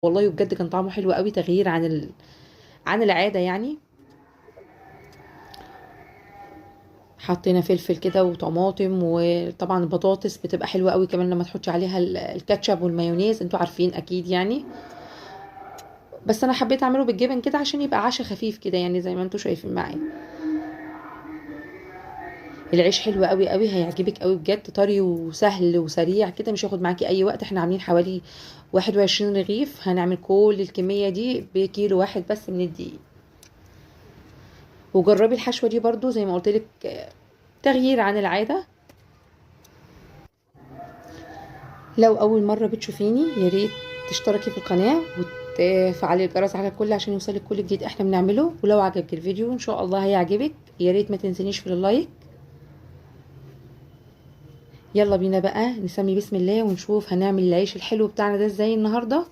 والله بجد كان طعمه حلو قوي، تغيير عن العاده يعني. حطينا فلفل كده وطماطم، وطبعا البطاطس بتبقى حلوه قوي كمان لما تحطي عليها الكاتشب والمايونيز، انتوا عارفين اكيد يعني. بس انا حبيت اعمله بالجبن كده عشان يبقى عشا خفيف كده يعني، زي ما انتوا شايفين معايا. العيش حلو قوي قوي، هيعجبك قوي بجد، طري وسهل وسريع كده، مش هياخد معاكي اي وقت. احنا عاملين حوالي 21 رغيف، هنعمل كل الكميه دي بكيلو واحد بس من الدقيق. وجربي الحشوه دي برضو زي ما قلت لك، تغيير عن العاده. لو اول مره بتشوفيني يا ريت تشتركي في القناه وتفعلي الجرس على الكل عشان يوصلك كل جديد احنا بنعمله. ولو عجبك الفيديو ان شاء الله هيعجبك، يا ريت ما تنسينيش في اللايك. يلا بينا بقى نسمي بسم الله ونشوف هنعمل العيش الحلو بتاعنا ده ازاي النهارده.